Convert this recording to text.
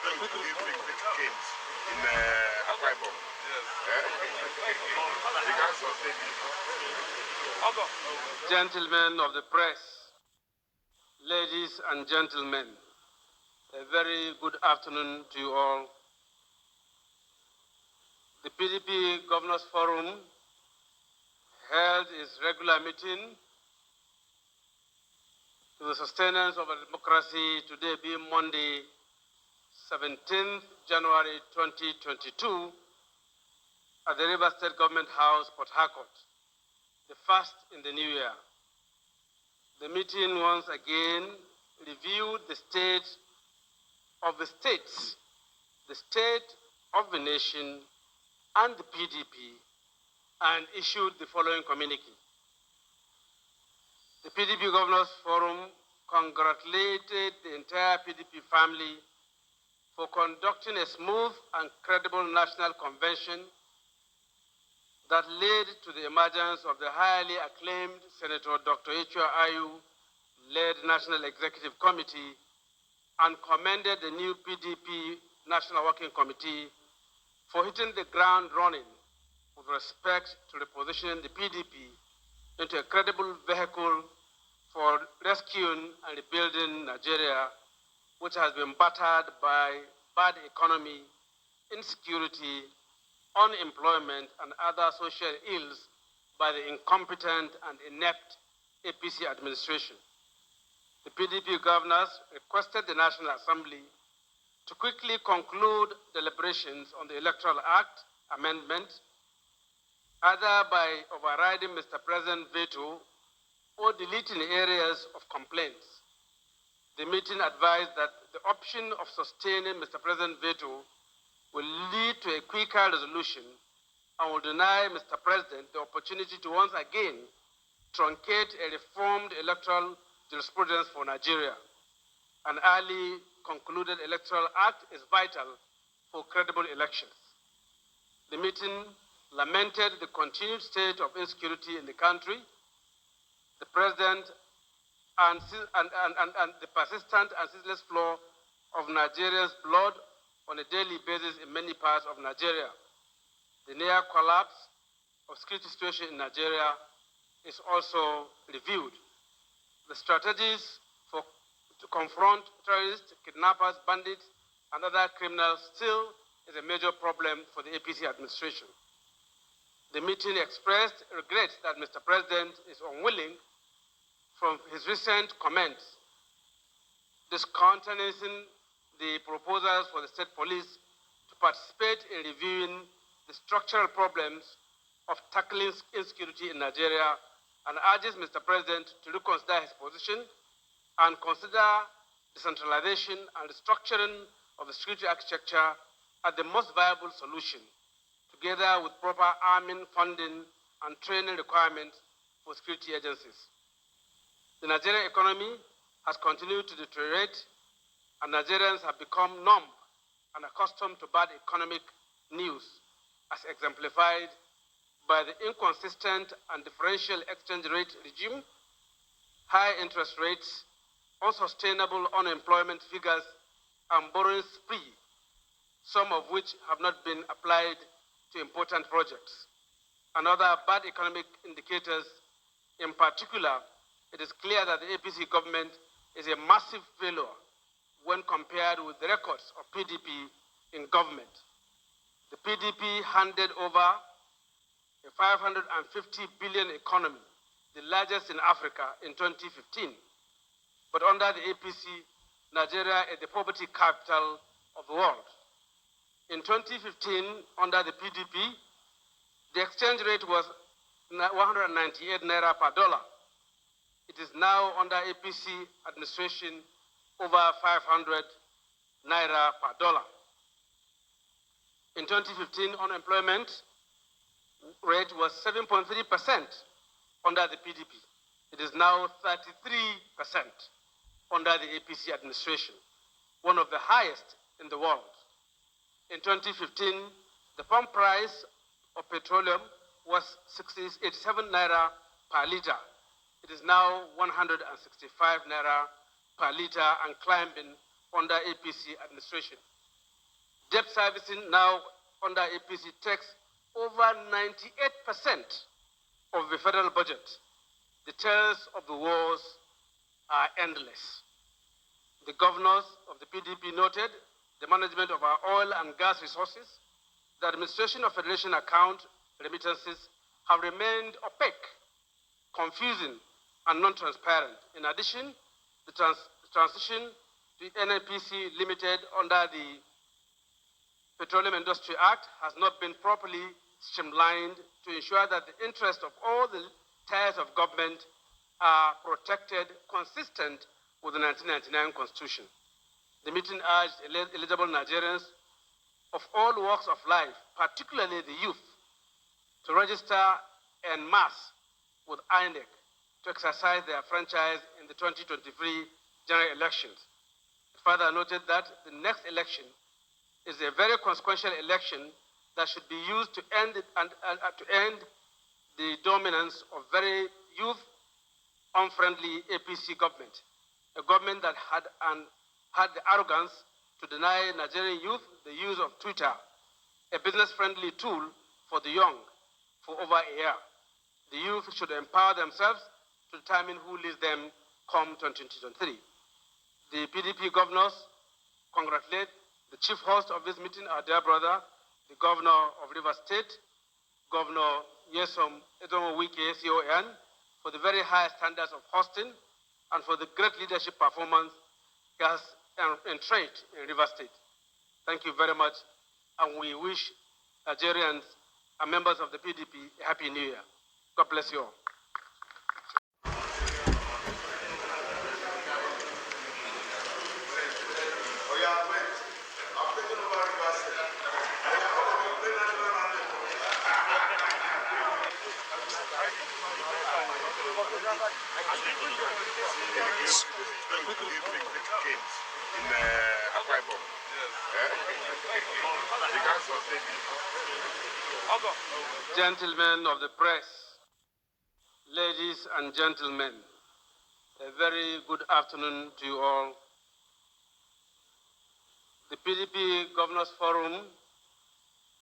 going to these big games in Akwa Ibom. You can't sustain it. Gentlemen of the press, ladies and gentlemen, a very good afternoon to you all. The PDP Governors Forum held its regular meeting to the sustenance of a democracy, today being Monday, 17th January 2022, at the River State Government House, Port Harcourt, the first in the new year. The meeting once again reviewed the state of the states, the state of the nation, and the PDP, and issued the following communique. The PDP Governors Forum congratulated the entire PDP family for conducting a smooth and credible national convention that led to the emergence of the highly acclaimed Senator Dr. H.R. Ayu-led National Executive Committee, and commended the new PDP National Working Committee for hitting the ground running with respect to repositioning the PDP into a credible vehicle for rescuing and rebuilding Nigeria, which has been battered by bad economy, insecurity, unemployment, and other social ills by the incompetent and inept APC administration. The PDP governors requested the National Assembly to quickly conclude deliberations on the Electoral Act amendment, either by overriding Mr. President's veto or deleting areas of complaints. The meeting advised that the option of sustaining Mr. President's veto will lead to a quicker resolution and will deny Mr. President the opportunity to once again truncate a reformed electoral jurisprudence for Nigeria. An early concluded electoral act is vital for credible elections. The meeting lamented the continued state of insecurity in the country, the President and the persistent and ceaseless flow of Nigerians' blood on a daily basis in many parts of Nigeria. The near collapse of security situation in Nigeria is also reviewed. The strategies to confront terrorists, kidnappers, bandits, and other criminals still is a major problem for the APC administration. The meeting expressed regret that Mr. President is unwilling from his recent comments discountenancing the proposals for the state police to participate in reviewing the structural problems of tackling insecurity in Nigeria, and urges Mr. President to reconsider his position and consider decentralization and restructuring of the security architecture as the most viable solution, together with proper arming, funding, and training requirements for security agencies. The Nigerian economy has continued to deteriorate, and Nigerians have become numb and accustomed to bad economic news, as exemplified by the inconsistent and differential exchange rate regime, high interest rates, unsustainable unemployment figures, and borrowing spree, some of which have not been applied to important projects. And other bad economic indicators. In particular, it is clear that the APC government is a massive failure when compared with the records of PDP in government. The PDP handed over a 550 billion economy, the largest in Africa, in 2015. But under the APC, Nigeria is the poverty capital of the world. In 2015, under the PDP, the exchange rate was 198 naira per dollar. It is now under APC administration over 500 naira per dollar. In 2015, unemployment rate was 7.3% under the PDP. It is now 33% under the APC administration, one of the highest in the world. In 2015, the pump price of petroleum was 87 naira per liter. It is now 165 naira per liter and climbing under APC administration. Debt servicing now under APC takes over 98% of the federal budget. The tales of the wars are endless. The governors of the PDP noted the management of our oil and gas resources, the administration of Federation account remittances have remained opaque, confusing, and non-transparent. In addition, the transition to NNPC Limited under the Petroleum Industry Act has not been properly streamlined to ensure that the interests of all the tiers of government are protected consistent with the 1999 Constitution. The meeting urged eligible Nigerians of all walks of life, particularly the youth, to register en masse with INEC to exercise their franchise in the 2023 general elections. It further noted that the next election is a very consequential election that should be used to end the dominance of very youth-unfriendly APC government, a government that had the arrogance to deny Nigerian youth the use of Twitter, a business-friendly tool for the young, for over a year. The youth should empower themselves to determine who leads them come 2023. The PDP governors congratulate the chief host of this meeting, our dear brother, the governor of Rivers State, Governor Nyesom Edomo Wike, CON, for the very high standards of hosting and for the great leadership performance he has entrenched in Rivers State. Thank you very much, and we wish Nigerians and members of the PDP a happy new year. God bless you all. Gentlemen of the press, ladies and gentlemen, a very good afternoon to you all. The PDP Governors Forum